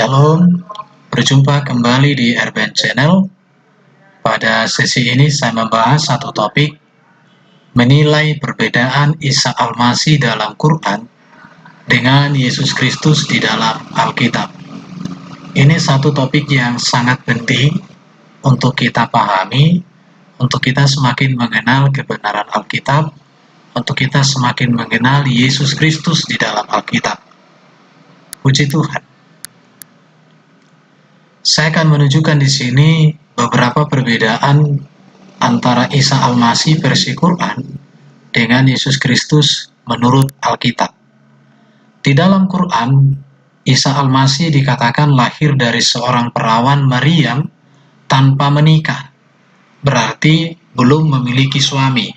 Shalom, berjumpa kembali di Urban Channel. Pada sesi ini saya membahas satu topik, menilai perbedaan Isa Al-Masih dalam Quran dengan Yesus Kristus di dalam Alkitab. Ini satu topik yang sangat penting untuk kita pahami, untuk kita semakin mengenal kebenaran Alkitab, untuk kita semakin mengenal Yesus Kristus di dalam Alkitab. Puji Tuhan. Saya akan menunjukkan di sini beberapa perbedaan antara Isa Al-Masih versi Quran dengan Yesus Kristus menurut Alkitab. Di dalam Quran, Isa Al-Masih dikatakan lahir dari seorang perawan Maryam tanpa menikah, berarti belum memiliki suami.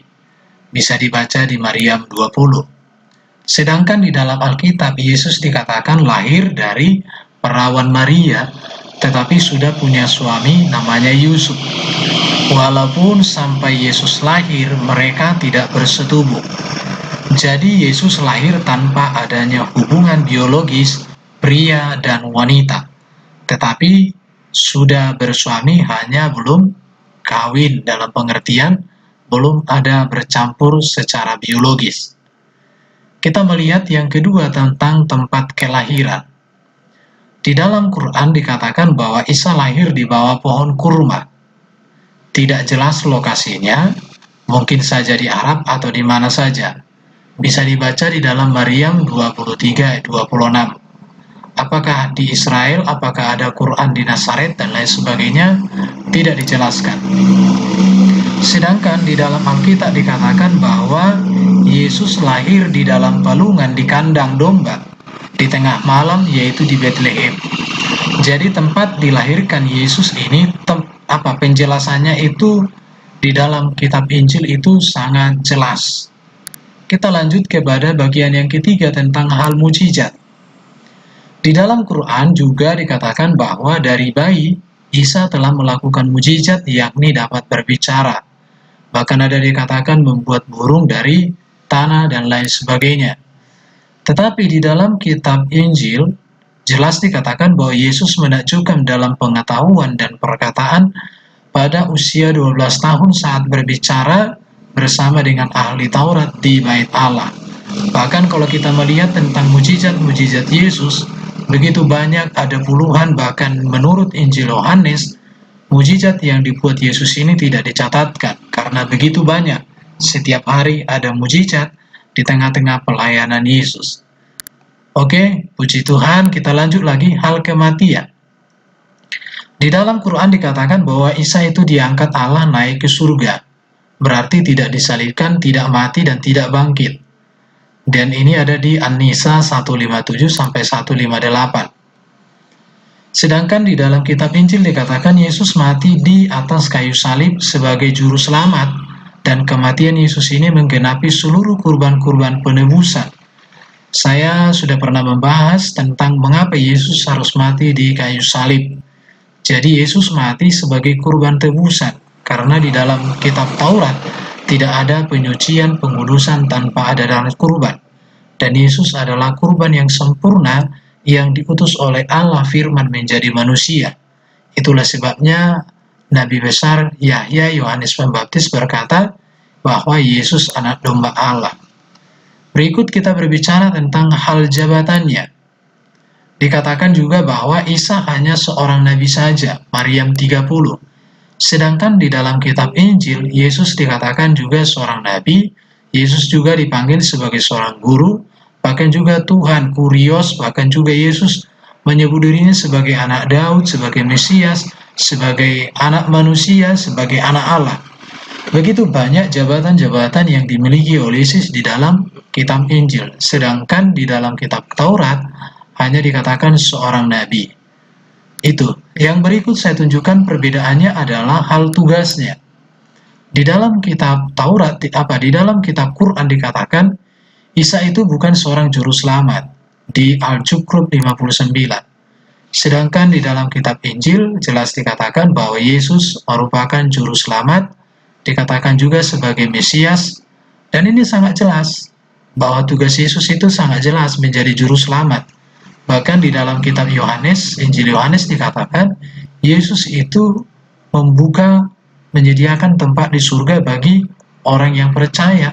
Bisa dibaca di Maryam 20. Sedangkan di dalam Alkitab, Yesus dikatakan lahir dari perawan Maria, tetapi sudah punya suami namanya Yusuf. Walaupun sampai Yesus lahir, mereka tidak bersetubuh. Jadi Yesus lahir tanpa adanya hubungan biologis pria dan wanita. Tetapi sudah bersuami, hanya belum kawin, dalam pengertian belum ada bercampur secara biologis. Kita melihat yang kedua tentang tempat kelahiran. Di dalam Quran dikatakan bahwa Isa lahir di bawah pohon kurma. Tidak jelas lokasinya, mungkin saja di Arab atau di mana saja. Bisa dibaca di dalam Maryam 23 ayat 26. Apakah di Israel, apakah ada Quran di Nazaret dan lain sebagainya, tidak dijelaskan. Sedangkan di dalam Alkitab dikatakan bahwa Yesus lahir di dalam palungan di kandang domba di tengah malam, yaitu di Bethlehem. Jadi tempat dilahirkan Yesus ini, penjelasannya itu di dalam kitab Injil itu sangat jelas. Kita lanjut kepada bagian yang ketiga tentang hal mujizat. Di dalam Quran juga dikatakan bahwa dari bayi Isa telah melakukan mujizat, yakni dapat berbicara. Bahkan ada dikatakan membuat burung dari tanah dan lain sebagainya. Tetapi di dalam kitab Injil, jelas dikatakan bahwa Yesus menakjubkan dalam pengetahuan dan perkataan pada usia 12 tahun saat berbicara bersama dengan ahli Taurat di Bait Allah. Bahkan kalau kita melihat tentang mujizat-mujizat Yesus, begitu banyak, ada puluhan, bahkan menurut Injil Yohanes, mujizat yang dibuat Yesus ini tidak dicatatkan, karena begitu banyak. Setiap hari ada mujizat di tengah-tengah pelayanan Yesus. Oke, puji Tuhan, kita lanjut lagi hal kematian. Di dalam Quran dikatakan bahwa Isa itu diangkat Allah naik ke surga. Berarti tidak disalibkan, tidak mati, dan tidak bangkit. Dan ini ada di An-Nisa 157 sampai 158. Sedangkan di dalam kitab Injil dikatakan Yesus mati di atas kayu salib sebagai juru selamat, dan kematian Yesus ini menggenapi seluruh kurban-kurban penebusan. Saya sudah pernah membahas tentang mengapa Yesus harus mati di kayu salib. Jadi Yesus mati sebagai kurban tebusan, karena di dalam kitab Taurat tidak ada penyucian pengudusan tanpa ada darah kurban. Dan Yesus adalah kurban yang sempurna yang diutus oleh Allah firman menjadi manusia. Itulah sebabnya Nabi besar Yahya Yohanes Pembaptis berkata bahwa Yesus anak domba Allah. Berikut kita berbicara tentang hal jabatannya. Dikatakan juga bahwa Isa hanya seorang nabi saja, Maryam 30. Sedangkan di dalam kitab Injil, Yesus dikatakan juga seorang nabi, Yesus juga dipanggil sebagai seorang guru, bahkan juga Tuhan, Kurios, bahkan juga Yesus menyebut dirinya sebagai anak Daud, sebagai Mesias, sebagai anak manusia, sebagai anak Allah. Begitu banyak jabatan-jabatan yang dimiliki oleh Yesus di dalam kitab Injil. Sedangkan di dalam kitab Taurat hanya dikatakan seorang nabi. Itu. Yang berikut saya tunjukkan perbedaannya adalah hal tugasnya. Di dalam kitab Taurat, di dalam kitab Quran dikatakan Isa itu bukan seorang juru selamat di Al-Zukhruf 59. Sedangkan di dalam kitab Injil jelas dikatakan bahwa Yesus merupakan juru selamat, dikatakan juga sebagai Mesias, dan ini sangat jelas bahwa tugas Yesus itu sangat jelas menjadi juru selamat. Bahkan di dalam kitab Yohanes, Injil Yohanes dikatakan, Yesus itu membuka, menyediakan tempat di surga bagi orang yang percaya.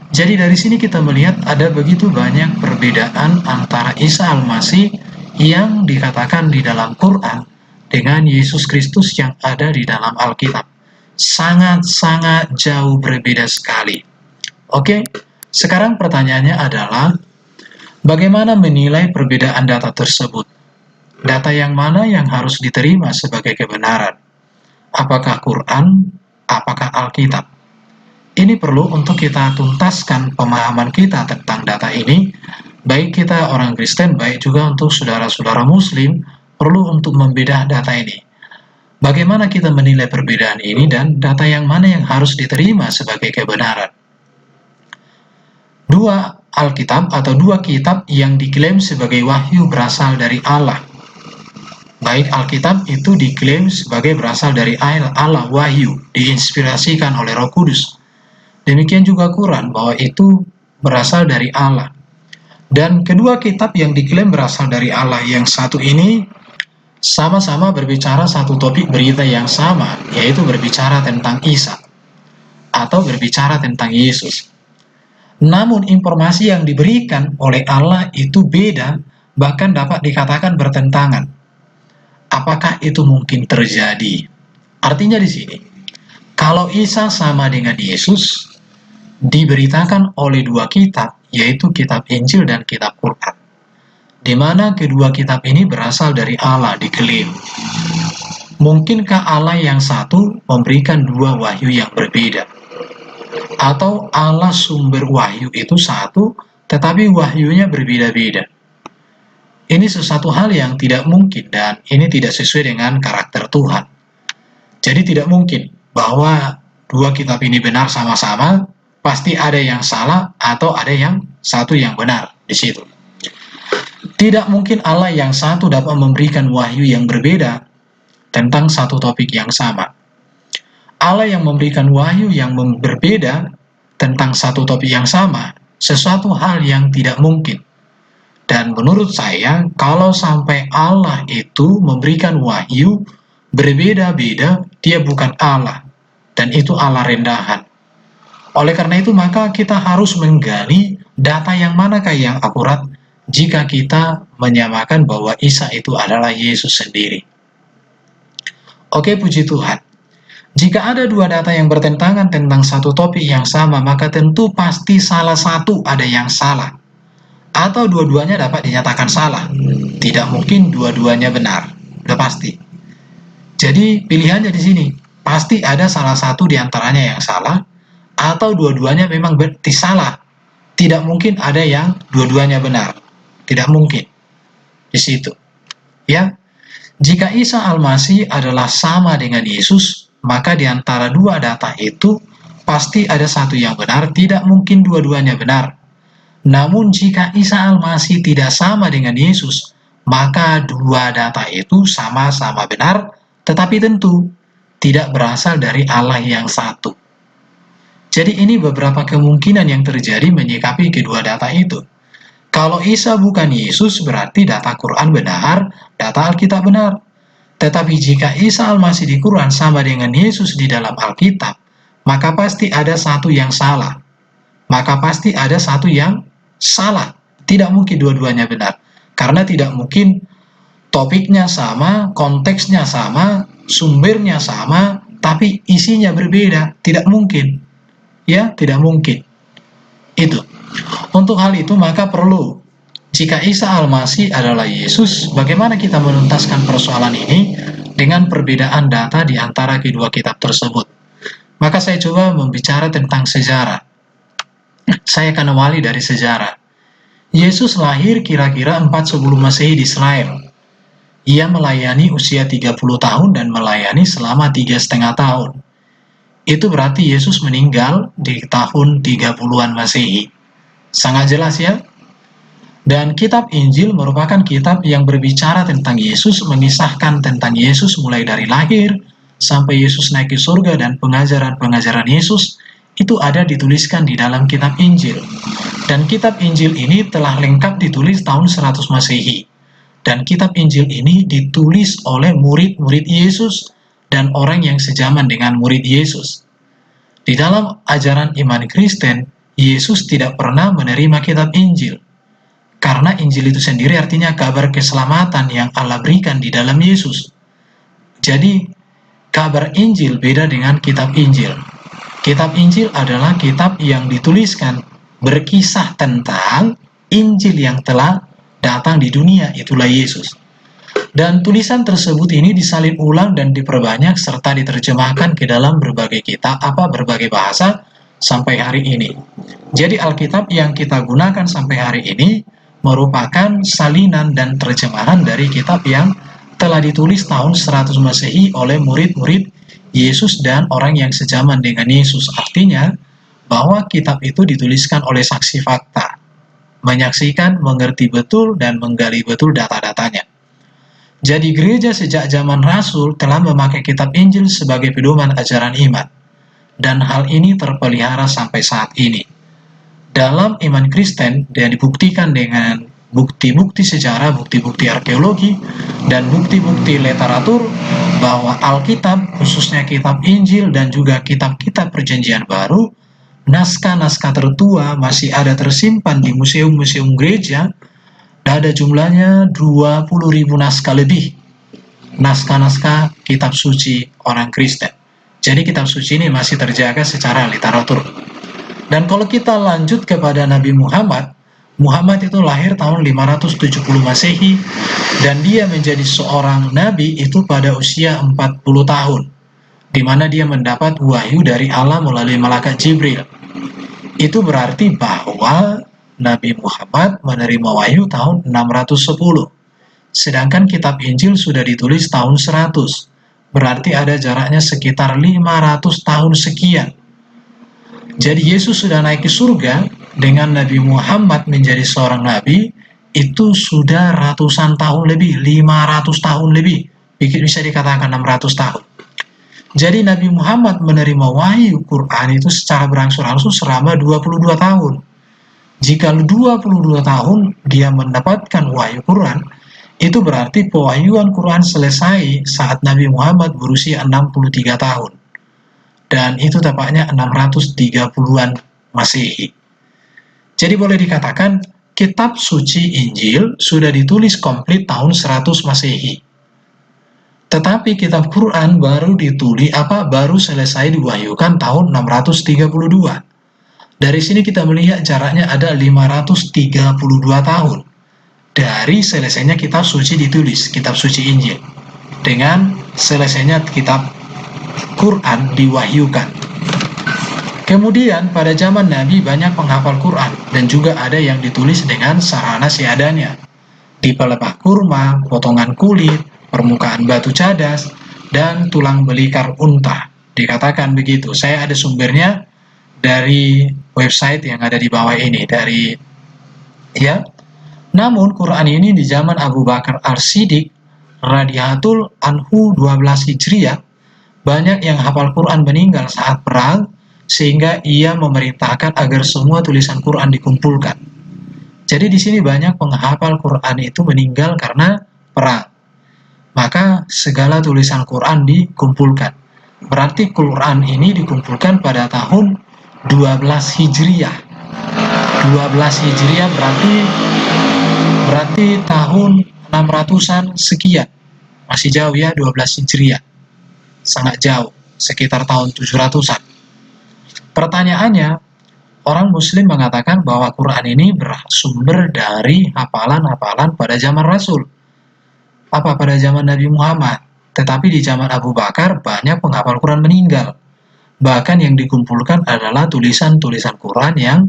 Jadi dari sini kita melihat ada begitu banyak perbedaan antara Isa Al-Masih yang dikatakan di dalam Quran dengan Yesus Kristus yang ada di dalam Alkitab. Sangat-sangat jauh berbeda sekali. Oke, sekarang pertanyaannya adalah, bagaimana menilai perbedaan data tersebut? Data yang mana yang harus diterima sebagai kebenaran? Apakah Quran? Apakah Alkitab? Ini perlu untuk kita tuntaskan pemahaman kita tentang data ini, baik kita orang Kristen, baik juga untuk saudara-saudara Muslim, perlu untuk membedah data ini. Bagaimana kita menilai perbedaan ini dan data yang mana yang harus diterima sebagai kebenaran? Dua Alkitab atau dua kitab yang diklaim sebagai wahyu berasal dari Allah. Baik Alkitab itu diklaim sebagai berasal dari Allah, wahyu, diinspirasikan oleh Roh Kudus. Demikian juga Quran, bahwa itu berasal dari Allah. Dan kedua kitab yang diklaim berasal dari Allah yang satu ini sama-sama berbicara satu topik berita yang sama, yaitu berbicara tentang Isa atau berbicara tentang Yesus. Namun informasi yang diberikan oleh Allah itu beda, bahkan dapat dikatakan bertentangan. Apakah itu mungkin terjadi? Artinya di sini, kalau Isa sama dengan Yesus, diberitakan oleh dua kitab, yaitu kitab Injil dan kitab Quran, di mana kedua kitab ini berasal dari Allah, diklaim. Mungkinkah Allah yang satu memberikan dua wahyu yang berbeda? Atau Allah sumber wahyu itu satu, tetapi wahyunya berbeda-beda? Ini sesuatu hal yang tidak mungkin, dan ini tidak sesuai dengan karakter Tuhan. Jadi tidak mungkin bahwa dua kitab ini benar sama-sama, pasti ada yang salah atau ada yang satu yang benar di situ. Tidak mungkin Allah yang satu dapat memberikan wahyu yang berbeda tentang satu topik yang sama. Allah yang memberikan wahyu yang berbeda tentang satu topik yang sama, sesuatu hal yang tidak mungkin. Dan menurut saya, kalau sampai Allah itu memberikan wahyu berbeda-beda, dia bukan Allah, dan itu Allah rendahan. Oleh karena itu, maka kita harus menggali data yang manakah yang akurat jika kita menyamakan bahwa Isa itu adalah Yesus sendiri. Oke, puji Tuhan. Jika ada dua data yang bertentangan tentang satu topik yang sama, maka tentu pasti salah satu ada yang salah. Atau dua-duanya dapat dinyatakan salah. Tidak mungkin dua-duanya benar. Sudah pasti. Jadi pilihannya di sini. Pasti ada salah satu di antaranya yang salah, atau dua-duanya memang salah. Tidak mungkin ada yang dua-duanya benar. Tidak mungkin. Di situ. Ya. Jika Isa Al-Masih adalah sama dengan Yesus, maka di antara dua data itu pasti ada satu yang benar, tidak mungkin dua-duanya benar. Namun jika Isa Al-Masih tidak sama dengan Yesus, maka dua data itu sama-sama benar, tetapi tentu tidak berasal dari Allah yang satu. Jadi ini beberapa kemungkinan yang terjadi menyikapi kedua data itu. Kalau Isa bukan Yesus, berarti data Quran benar, data Alkitab benar. Tetapi jika Isa Al-Masih di Quran sama dengan Yesus di dalam Alkitab, maka pasti ada satu yang salah. Maka pasti ada satu yang salah. Tidak mungkin dua-duanya benar. Karena tidak mungkin topiknya sama, konteksnya sama, sumbernya sama, tapi isinya berbeda. Tidak mungkin. Ya, tidak mungkin. Itu. Untuk hal itu maka perlu, jika Isa Al-Masih adalah Yesus, bagaimana kita menuntaskan persoalan ini dengan perbedaan data di antara kedua kitab tersebut? Maka saya coba membicara tentang sejarah. Saya akan awali dari sejarah. Yesus lahir kira-kira 4 sebelum Masehi di Israel. Ia melayani usia 30 tahun dan melayani selama 3,5 tahun. Itu berarti Yesus meninggal di tahun 30-an Masehi. Sangat jelas ya? Dan kitab Injil merupakan kitab yang berbicara tentang Yesus, mengisahkan tentang Yesus mulai dari lahir sampai Yesus naik ke surga, dan pengajaran-pengajaran Yesus itu ada dituliskan di dalam kitab Injil. Dan kitab Injil ini telah lengkap ditulis tahun 100 Masehi. Dan kitab Injil ini ditulis oleh murid-murid Yesus dan orang yang sejaman dengan murid Yesus. Di dalam ajaran iman Kristen, Yesus tidak pernah menerima kitab Injil. Karena Injil itu sendiri artinya kabar keselamatan yang Allah berikan di dalam Yesus. Jadi, kabar Injil beda dengan kitab Injil. Kitab Injil adalah kitab yang dituliskan berkisah tentang Injil yang telah datang di dunia, itulah Yesus. Dan tulisan tersebut ini disalin ulang dan diperbanyak serta diterjemahkan ke dalam berbagai berbagai bahasa sampai hari ini. Jadi Alkitab yang kita gunakan sampai hari ini merupakan salinan dan terjemahan dari kitab yang telah ditulis tahun 100 Masehi oleh murid-murid Yesus dan orang yang sejaman dengan Yesus. Artinya bahwa kitab itu dituliskan oleh saksi fakta, menyaksikan, mengerti betul, dan menggali betul data-datanya. Jadi gereja sejak zaman Rasul telah memakai kitab Injil sebagai pedoman ajaran iman. Dan hal ini terpelihara sampai saat ini. Dalam iman Kristen, yang dibuktikan dengan bukti-bukti sejarah, bukti-bukti arkeologi, dan bukti-bukti literatur bahwa Alkitab, khususnya kitab Injil dan juga kitab-kitab Perjanjian Baru, naskah-naskah tertua masih ada tersimpan di museum-museum gereja. Ada jumlahnya 20.000 naskah lebih, naskah-naskah kitab suci orang Kristen. Jadi kitab suci ini masih terjaga secara literatur. Dan kalau kita lanjut kepada Nabi Muhammad, Muhammad itu lahir tahun 570 Masehi dan dia menjadi seorang nabi itu pada usia 40 tahun, di mana dia mendapat wahyu dari Allah melalui malaikat Jibril. Itu berarti bahwa Nabi Muhammad menerima wahyu tahun 610. Sedangkan kitab Injil sudah ditulis tahun 100. Berarti ada jaraknya sekitar 500 tahun sekian. Jadi Yesus sudah naik ke surga dengan Nabi Muhammad menjadi seorang nabi, itu sudah ratusan tahun lebih, 500 tahun lebih. Bisa dikatakan 600 tahun. Jadi Nabi Muhammad menerima wahyu Quran itu secara berangsur-angsur selama 22 tahun. Jika 22 tahun dia mendapatkan wahyu Quran, itu berarti pewahyuan Quran selesai saat Nabi Muhammad berusia 63 tahun. Dan itu tepatnya 630-an Masehi. Jadi boleh dikatakan kitab suci Injil sudah ditulis komplit tahun 100 Masehi. Tetapi kitab Quran baru selesai diwahyukan tahun 632. Dari sini kita melihat jaraknya ada 532 tahun dari selesainya kitab suci ditulis, kitab suci Injil, dengan selesainya kitab Quran diwahyukan. Kemudian pada zaman Nabi banyak penghafal Quran dan juga ada yang ditulis dengan sarana seadanya, di pelepah kurma, potongan kulit, permukaan batu cadas, dan tulang belikar unta. Dikatakan begitu. Saya ada sumbernya dari website yang ada di bawah ini, Namun Quran ini di zaman Abu Bakar As-Siddiq radhiyallahu anhu 12 Hijriah, banyak yang hafal Quran meninggal saat perang, sehingga ia memerintahkan agar semua tulisan Quran dikumpulkan. Jadi di sini banyak penghafal Quran itu meninggal karena perang. Maka segala tulisan Quran dikumpulkan. Berarti Quran ini dikumpulkan pada tahun 12 Hijriah. 12 Hijriah berarti tahun 600-an sekian. Masih jauh ya 12 Hijriah. Sangat jauh, sekitar tahun 700-an. Pertanyaannya, orang muslim mengatakan bahwa Quran ini bersumber dari hafalan-hafalan pada zaman Rasul. Pada zaman Nabi Muhammad. Tetapi di zaman Abu Bakar banyak penghafal Quran meninggal. Bahkan yang dikumpulkan adalah tulisan-tulisan Quran yang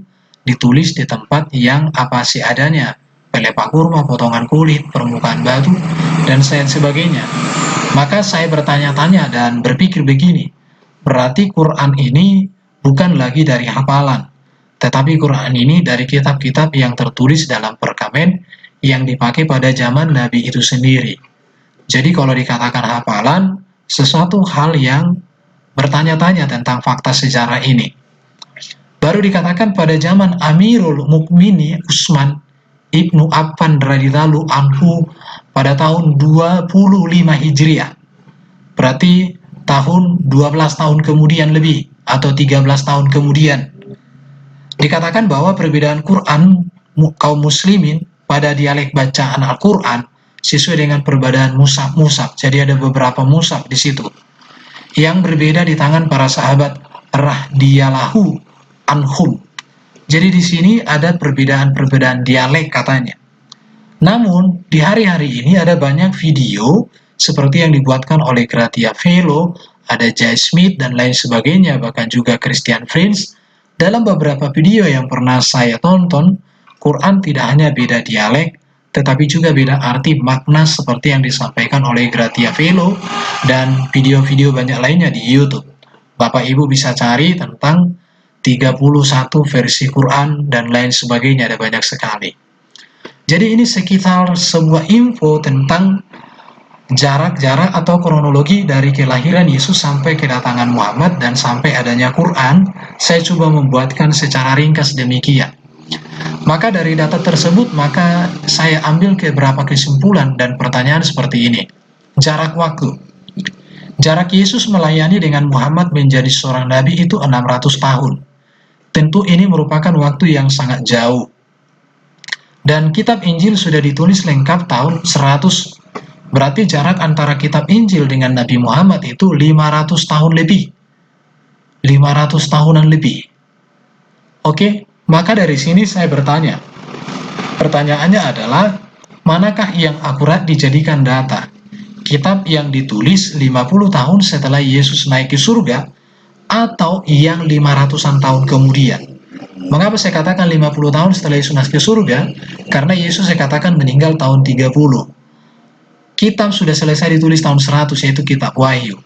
ditulis di tempat yang apa seadanya, pelepah kurma, potongan kulit, permukaan batu, dan sebagainya. Maka saya bertanya-tanya dan berpikir begini, berarti Quran ini bukan lagi dari hafalan, tetapi Quran ini dari kitab-kitab yang tertulis dalam perkamen yang dipakai pada zaman Nabi itu sendiri. Jadi kalau dikatakan hafalan, sesuatu hal yang bertanya-tanya tentang fakta sejarah ini. Baru dikatakan pada zaman Amirul Mukminin Utsman, Ibnu Affan radhiyallahu anhu pada tahun 25 Hijriah. Berarti tahun 12 tahun kemudian lebih atau 13 tahun kemudian. Dikatakan bahwa perbedaan Quran kaum muslimin pada dialek bacaan Al-Quran sesuai dengan perbedaan mushaf. Jadi ada beberapa mushaf di situ yang berbeda di tangan para sahabat radhiyallahu anhum. Jadi di sini ada perbedaan dialek katanya. Namun di hari-hari ini ada banyak video seperti yang dibuatkan oleh Gratia Velo, ada Jay Smith dan lain sebagainya, bahkan juga Christian Friends. Dalam beberapa video yang pernah saya tonton, Quran tidak hanya beda dialek, tetapi juga beda arti makna seperti yang disampaikan oleh Gratia Velo dan video-video banyak lainnya di YouTube. Bapak Ibu bisa cari tentang 31 versi Quran dan lain sebagainya, ada banyak sekali. Jadi ini sekitar sebuah info tentang jarak-jarak atau kronologi dari kelahiran Yesus sampai kedatangan Muhammad dan sampai adanya Quran. Saya coba membuatkan secara ringkas demikian. Maka dari data tersebut, maka saya ambil beberapa kesimpulan dan pertanyaan seperti ini. Jarak waktu. Jarak Yesus melayani dengan Muhammad menjadi seorang nabi itu 600 tahun. Tentu ini merupakan waktu yang sangat jauh. Dan kitab Injil sudah ditulis lengkap tahun 100. Berarti jarak antara kitab Injil dengan Nabi Muhammad itu 500 tahun lebih. 500 tahunan lebih. Oke, maka dari sini saya bertanya. Pertanyaannya adalah, manakah yang akurat dijadikan data? Kitab yang ditulis 50 tahun setelah Yesus naik ke surga atau yang 500-an tahun kemudian? Mengapa saya katakan 50 tahun setelah Yesus naik ke surga? Karena Yesus saya katakan meninggal tahun 30. Kitab sudah selesai ditulis tahun 100, yaitu kitab Wahyu.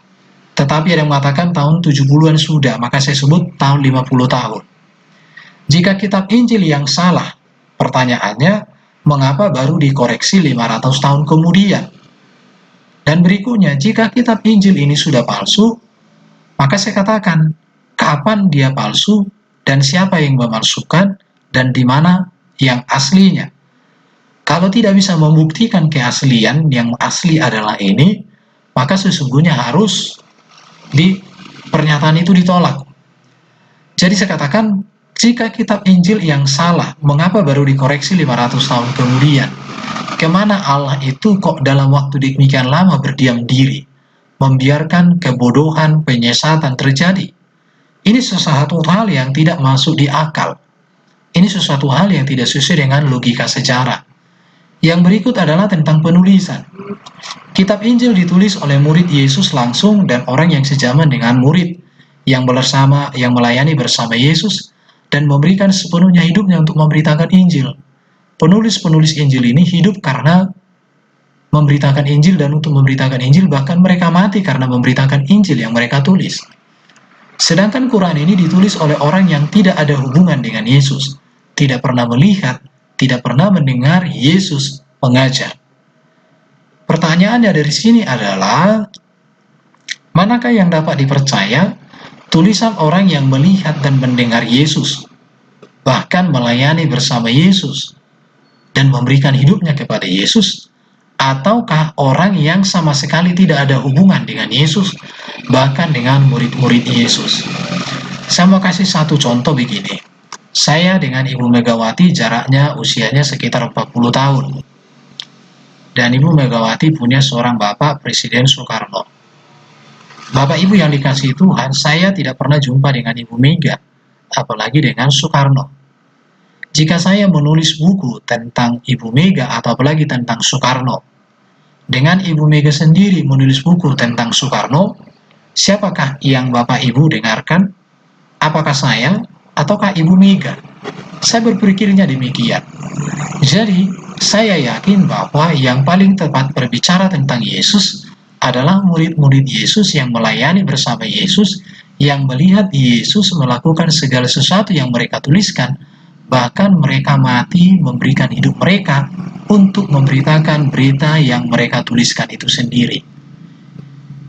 Tetapi ada yang mengatakan tahun 70-an sudah, maka saya sebut tahun 50 tahun. Jika kitab Injil yang salah, pertanyaannya, mengapa baru dikoreksi 500 tahun kemudian? Dan berikutnya, jika kitab Injil ini sudah palsu, maka saya katakan, kapan dia palsu, dan siapa yang memalsukan, dan di mana yang aslinya? Kalau tidak bisa membuktikan keaslian, yang asli adalah ini, maka sesungguhnya harus pernyataan itu ditolak. Jadi saya katakan, jika kitab Injil yang salah, mengapa baru dikoreksi 500 tahun kemudian? Kemana Allah itu kok dalam waktu demikian lama berdiam diri, membiarkan kebodohan, penyesatan terjadi? Ini sesuatu hal yang tidak masuk di akal. Ini sesuatu hal yang tidak sesuai dengan logika sejarah. Yang berikut adalah tentang penulisan. Kitab Injil ditulis oleh murid Yesus langsung dan orang yang sejaman dengan murid yang melayani bersama Yesus dan memberikan sepenuhnya hidupnya untuk memberitakan Injil. Penulis-penulis Injil ini hidup karena memberitakan Injil, dan untuk memberitakan Injil bahkan mereka mati karena memberitakan Injil yang mereka tulis. Sedangkan Quran ini ditulis oleh orang yang tidak ada hubungan dengan Yesus, tidak pernah melihat, tidak pernah mendengar Yesus mengajar. Pertanyaannya dari sini adalah, manakah yang dapat dipercaya? Tulisan orang yang melihat dan mendengar Yesus, bahkan melayani bersama Yesus, dan memberikan hidupnya kepada Yesus, ataukah orang yang sama sekali tidak ada hubungan dengan Yesus, bahkan dengan murid-murid Yesus? Saya mau kasih satu contoh begini. Saya dengan Ibu Megawati jaraknya usianya sekitar 40 tahun. Dan Ibu Megawati punya seorang bapak, Presiden Soekarno. Bapak Ibu yang dikasihi Tuhan, saya tidak pernah jumpa dengan Ibu Mega, apalagi dengan Soekarno. Jika saya menulis buku tentang Ibu Mega atau apalagi tentang Soekarno, dengan Ibu Mega sendiri menulis buku tentang Soekarno, siapakah yang Bapak Ibu dengarkan? Apakah saya ataukah Ibu Mega? Saya berpikirnya demikian. Jadi, saya yakin bahwa yang paling tepat berbicara tentang Yesus adalah murid-murid Yesus yang melayani bersama Yesus, yang melihat Yesus melakukan segala sesuatu yang mereka tuliskan, bahkan mereka mati memberikan hidup mereka untuk memberitakan berita yang mereka tuliskan itu sendiri.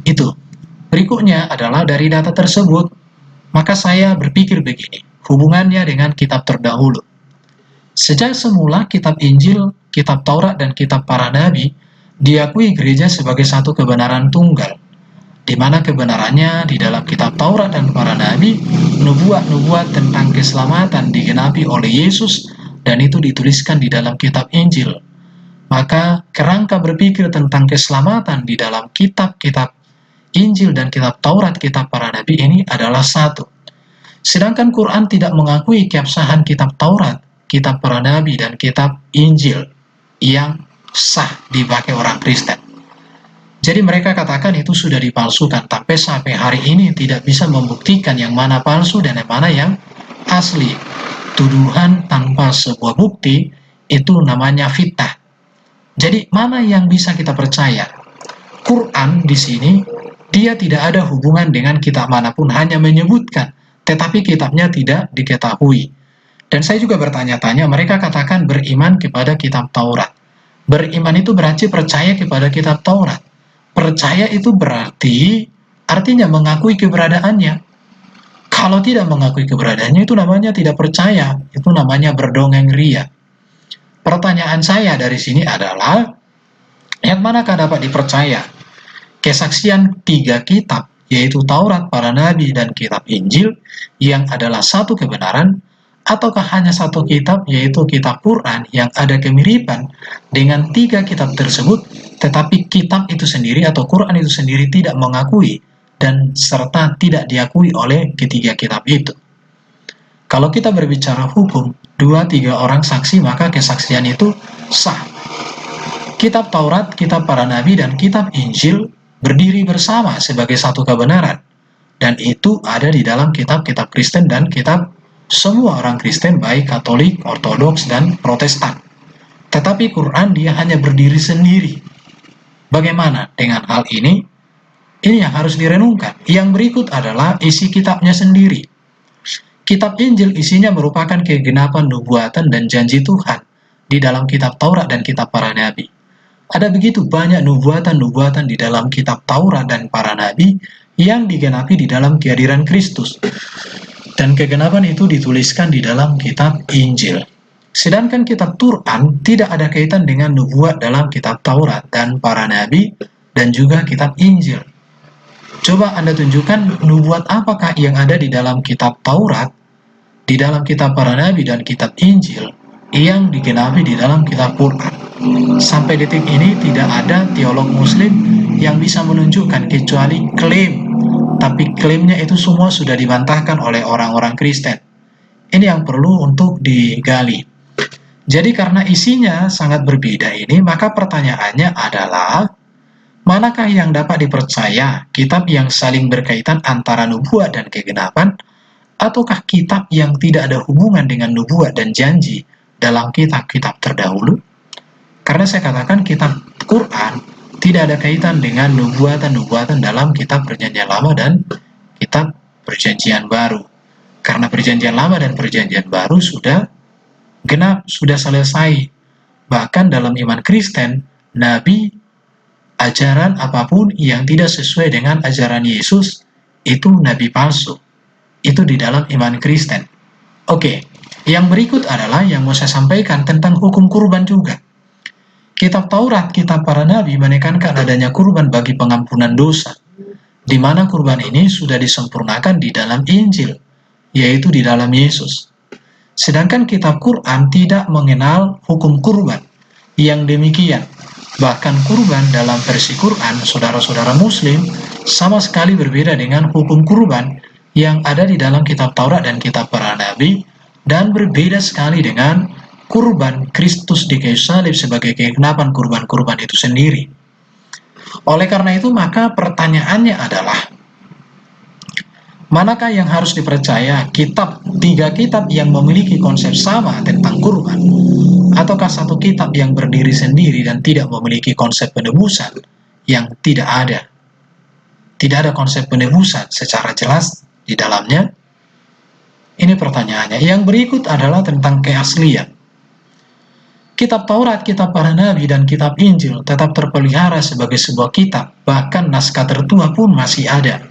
Itu. Berikutnya adalah dari data tersebut, maka saya berpikir begini, hubungannya dengan kitab terdahulu. Sejak semula kitab Injil, kitab Taurat, dan kitab para nabi diakui gereja sebagai satu kebenaran tunggal, di mana kebenarannya di dalam kitab Taurat dan para nabi, nubuat-nubuat tentang keselamatan digenapi oleh Yesus, dan itu dituliskan di dalam kitab Injil. Maka kerangka berpikir tentang keselamatan di dalam kitab-kitab Injil dan kitab Taurat, kitab para nabi ini adalah satu. Sedangkan Quran tidak mengakui keabsahan kitab Taurat, kitab para nabi, dan kitab Injil yang sah dipakai orang Kristen. Jadi mereka katakan itu sudah dipalsukan, tapi sampai hari ini tidak bisa membuktikan yang mana palsu dan yang mana yang asli. Tuduhan tanpa sebuah bukti itu namanya fitnah. Jadi mana yang bisa kita percaya? Quran di sini dia tidak ada hubungan dengan kitab manapun, hanya menyebutkan, tetapi kitabnya tidak diketahui. Dan saya juga bertanya-tanya, mereka katakan beriman kepada kitab Taurat. Beriman itu berarti percaya kepada kitab Taurat. Percaya itu berarti artinya mengakui keberadaannya. Kalau tidak mengakui keberadaannya itu namanya tidak percaya, itu namanya berdongeng ria. Pertanyaan saya dari sini adalah, yang manakah dapat dipercaya? Kesaksian 3 kitab, yaitu Taurat, para nabi, dan kitab Injil, yang adalah satu kebenaran, ataukah hanya satu kitab, yaitu kitab Quran, yang ada kemiripan dengan 3 kitab tersebut, tetapi kitab itu sendiri atau Quran itu sendiri tidak mengakui dan serta tidak diakui oleh ketiga kitab itu. Kalau kita berbicara hukum, 2-3 orang saksi, maka kesaksian itu sah. Kitab Taurat, kitab para nabi, dan kitab Injil berdiri bersama sebagai satu kebenaran. Dan itu ada di dalam kitab-kitab Kristen dan kitab semua orang Kristen, baik Katolik, Ortodoks, dan Protestan. Tetapi Quran dia hanya berdiri sendiri. Bagaimana dengan hal ini? Ini yang harus direnungkan. Yang berikut adalah isi kitabnya sendiri. Kitab Injil isinya merupakan kegenapan nubuatan dan janji Tuhan di dalam kitab Taurat dan kitab para nabi. Ada begitu banyak nubuatan-nubuatan di dalam kitab Taurat dan para nabi yang digenapi di dalam kehadiran Kristus. Dan kegenapan itu dituliskan di dalam kitab Injil. Sedangkan kitab Quran tidak ada kaitan dengan nubuat dalam kitab Taurat dan para nabi dan juga kitab Injil. Coba Anda tunjukkan nubuat apakah yang ada di dalam kitab Taurat, di dalam kitab para nabi dan kitab Injil yang digenapi di dalam kitab Quran. Sampai detik ini tidak ada teolog muslim yang bisa menunjukkan kecuali klaim, tapi klaimnya itu semua sudah dibantahkan oleh orang-orang Kristen. Ini yang perlu untuk digali. Jadi karena isinya sangat berbeda ini, maka pertanyaannya adalah, manakah yang dapat dipercaya? Kitab yang saling berkaitan antara nubuat dan kegenapan, ataukah kitab yang tidak ada hubungan dengan nubuat dan janji dalam kitab-kitab terdahulu? Karena saya katakan kitab Quran tidak ada kaitan dengan nubuatan-nubuatan dalam kitab Perjanjian Lama dan kitab Perjanjian Baru. Karena Perjanjian Lama dan Perjanjian Baru sudah genap, sudah selesai. Bahkan dalam iman Kristen, Nabi, ajaran apapun yang tidak sesuai dengan ajaran Yesus, itu Nabi palsu. Itu di dalam iman Kristen. Oke, yang berikut adalah yang mau saya sampaikan tentang hukum kurban juga. Kitab Taurat, kitab para nabi menekankan adanya kurban bagi pengampunan dosa, di mana kurban ini sudah disempurnakan di dalam Injil, yaitu di dalam Yesus. Sedangkan kitab Quran tidak mengenal hukum kurban yang demikian. Bahkan kurban dalam versi Quran, saudara-saudara muslim, sama sekali berbeda dengan hukum kurban yang ada di dalam kitab Taurat dan kitab para nabi, dan berbeda sekali dengan kurban Kristus di kayu salib sebagai kegenapan kurban-kurban itu sendiri. Oleh karena itu, maka pertanyaannya adalah, manakah yang harus dipercaya? Kitab, 3 kitab yang memiliki konsep sama tentang kurban, ataukah satu kitab yang berdiri sendiri dan tidak memiliki konsep penebusan yang tidak ada? Tidak ada konsep penebusan secara jelas di dalamnya. Ini pertanyaannya. Yang berikut adalah tentang keaslian. Kitab Taurat, kitab para nabi, dan kitab Injil tetap terpelihara sebagai sebuah kitab, bahkan naskah tertua pun masih ada,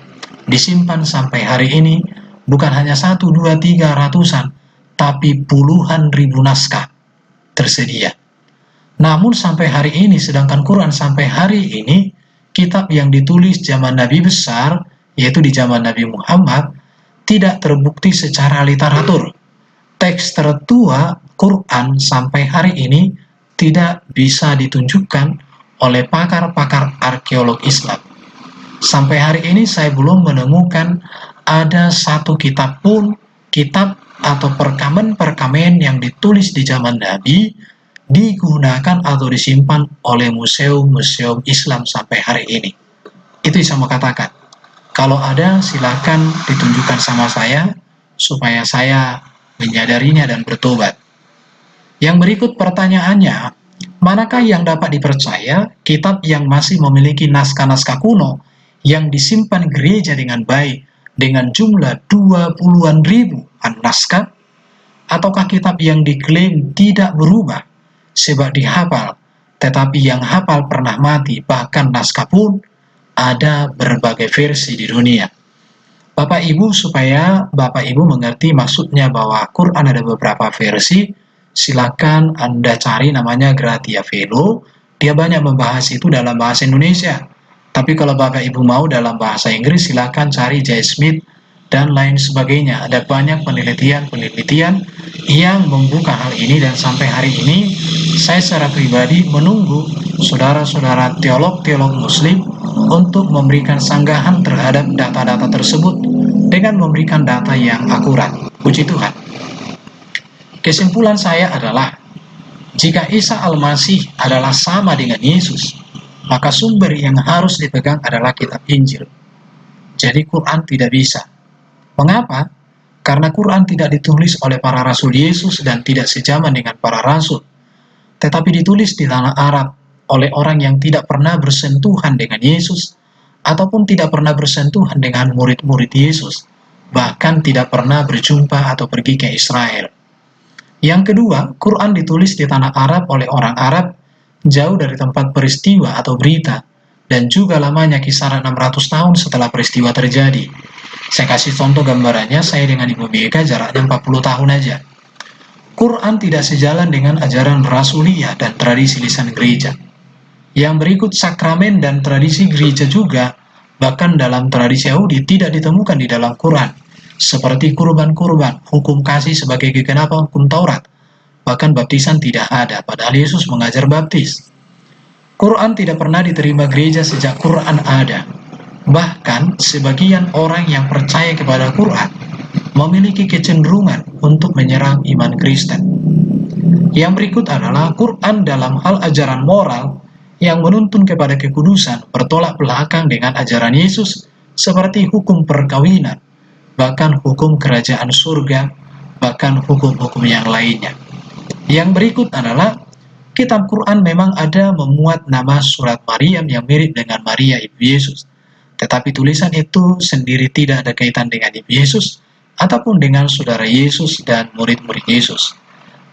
disimpan sampai hari ini, bukan hanya 1, 2, 3 ratusan, tapi puluhan ribu naskah tersedia. Namun sampai hari ini, sedangkan Quran sampai hari ini, kitab yang ditulis zaman Nabi besar, yaitu di zaman Nabi Muhammad, tidak terbukti secara literatur. Teks tertua Quran sampai hari ini tidak bisa ditunjukkan oleh pakar-pakar arkeolog Islam. Sampai hari ini saya belum menemukan ada satu kitab pun, kitab atau perkamen-perkamen yang ditulis di zaman Nabi digunakan atau disimpan oleh museum-museum Islam sampai hari ini. Itu yang saya mau katakan. Kalau ada, silakan ditunjukkan sama saya supaya saya menyadarinya dan bertobat. Yang berikut pertanyaannya, manakah yang dapat dipercaya, kitab yang masih memiliki naskah-naskah kuno yang disimpan gereja dengan baik dengan jumlah 20-an ribu naskah, ataukah kitab yang diklaim tidak berubah sebab dihafal, tetapi yang hafal pernah mati, bahkan naskah pun ada berbagai versi di dunia. Bapak Ibu, supaya Bapak Ibu mengerti maksudnya bahwa Quran ada beberapa versi, silakan Anda cari namanya Gratia Velo. Dia banyak membahas itu dalam bahasa Indonesia. Tapi kalau Bapak Ibu mau dalam bahasa Inggris, silakan cari J. Smith dan lain sebagainya. Ada banyak penelitian-penelitian yang membuka hal ini, dan sampai hari ini saya secara pribadi menunggu saudara-saudara teolog-teolog Muslim untuk memberikan sanggahan terhadap data-data tersebut dengan memberikan data yang akurat. Puji Tuhan. Kesimpulan saya adalah, jika Isa Al-Masih adalah sama dengan Yesus, maka sumber yang harus dipegang adalah kitab Injil. Jadi Quran tidak bisa. Mengapa? Karena Quran tidak ditulis oleh para rasul Yesus dan tidak sejaman dengan para rasul, tetapi ditulis di tanah Arab oleh orang yang tidak pernah bersentuhan dengan Yesus, ataupun tidak pernah bersentuhan dengan murid-murid Yesus, bahkan tidak pernah berjumpa atau pergi ke Israel. Yang kedua, Quran ditulis di tanah Arab oleh orang Arab, jauh dari tempat peristiwa atau berita, dan juga lamanya kisaran 600 tahun setelah peristiwa terjadi. Saya kasih contoh gambarannya, saya dengan Ibu Mega jaraknya 40 tahun aja. Quran tidak sejalan dengan ajaran Rasuliyah dan tradisi lisan gereja. Yang berikut, sakramen dan tradisi gereja juga, bahkan dalam tradisi Yahudi, tidak ditemukan di dalam Quran, seperti kurban-kurban, hukum kasih sebagai kegenapan hukum Taurat. Bahkan baptisan tidak ada, padahal Yesus mengajar baptis. Quran tidak pernah diterima gereja sejak Quran ada. Bahkan sebagian orang yang percaya kepada Quran memiliki kecenderungan untuk menyerang iman Kristen. Yang berikut adalah Quran dalam hal ajaran moral yang menuntun kepada kekudusan bertolak belakang dengan ajaran Yesus, seperti hukum perkawinan, bahkan hukum kerajaan surga, bahkan hukum-hukum yang lainnya. Yang berikut adalah kitab Quran memang ada memuat nama surat Maryam yang mirip dengan Maria Ibu Yesus, tetapi tulisan itu sendiri tidak ada kaitan dengan Ibu Yesus ataupun dengan saudara Yesus dan murid-murid Yesus.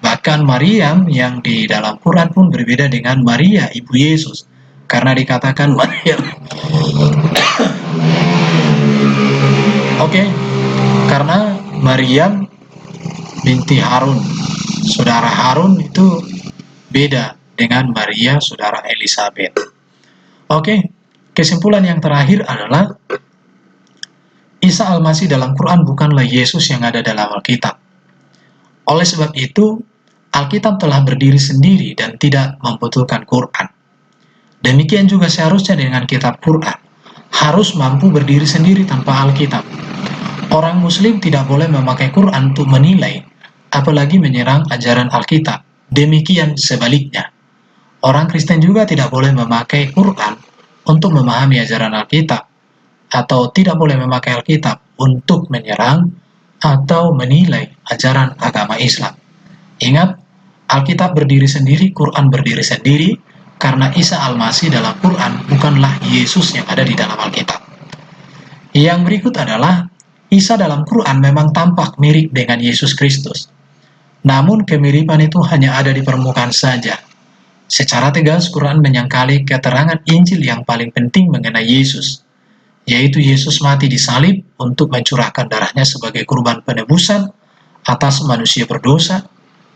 Bahkan Maryam yang di dalam Quran pun berbeda dengan Maria Ibu Yesus, karena dikatakan Maryam. Oke, karena Maryam binti Harun, saudara Harun, itu beda dengan Maria saudara Elizabeth. Oke, kesimpulan yang terakhir adalah Isa Al-Masih dalam Quran bukanlah Yesus yang ada dalam Alkitab. Oleh sebab itu, Alkitab telah berdiri sendiri dan tidak membutuhkan Quran. Demikian juga seharusnya dengan kitab Quran, harus mampu berdiri sendiri tanpa Alkitab. Orang Muslim tidak boleh memakai Quran untuk menilai, apalagi menyerang ajaran Alkitab. Demikian sebaliknya, orang Kristen juga tidak boleh memakai Quran untuk memahami ajaran Alkitab, atau tidak boleh memakai Alkitab untuk menyerang atau menilai ajaran agama Islam. Ingat, Alkitab berdiri sendiri, Quran berdiri sendiri, karena Isa Al-Masih dalam Quran bukanlah Yesus yang ada di dalam Alkitab. Yang berikut adalah, Isa dalam Quran memang tampak mirip dengan Yesus Kristus. Namun kemiripan itu hanya ada di permukaan saja. Secara tegas, Quran menyangkali keterangan Injil yang paling penting mengenai Yesus, yaitu Yesus mati di salib untuk mencurahkan darahnya sebagai kurban penebusan atas manusia berdosa,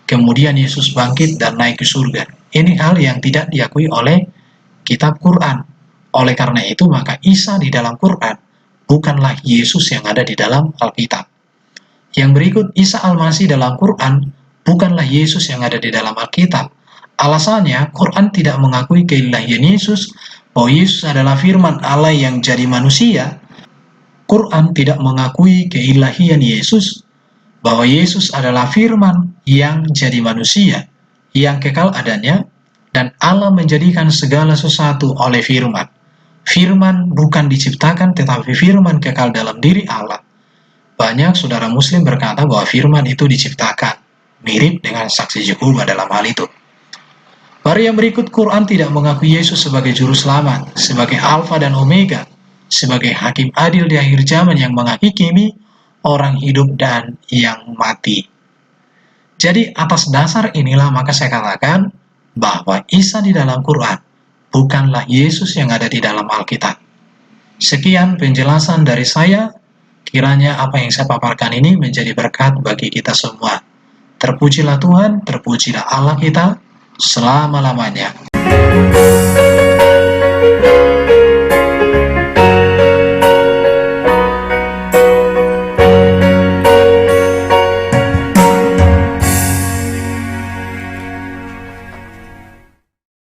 kemudian Yesus bangkit dan naik ke surga. Ini hal yang tidak diakui oleh kitab Quran. Oleh karena itu, maka Isa di dalam Quran bukanlah Yesus yang ada di dalam Alkitab. Yang berikut, Isa Al-Masih dalam Quran bukanlah Yesus yang ada di dalam Alkitab. Alasannya, Quran tidak mengakui keilahian Yesus, bahwa Yesus adalah firman Allah yang jadi manusia. Quran tidak mengakui keilahian Yesus, bahwa Yesus adalah firman yang jadi manusia, yang kekal adanya, dan Allah menjadikan segala sesuatu oleh firman. Firman bukan diciptakan, tetapi firman kekal dalam diri Allah. Banyak saudara muslim berkata bahwa firman itu diciptakan, mirip dengan saksi Yehova dalam hal itu. Baru yang berikut, Quran tidak mengakui Yesus sebagai juru selamat, sebagai Alfa dan Omega, sebagai hakim adil di akhir zaman yang menghakimi orang hidup dan yang mati. Jadi atas dasar inilah maka saya katakan bahwa Isa di dalam Quran bukanlah Yesus yang ada di dalam Alkitab. Sekian penjelasan dari saya. Kiranya apa yang saya paparkan ini menjadi berkat bagi kita semua. Terpujilah Tuhan, terpujilah Allah kita selama-lamanya.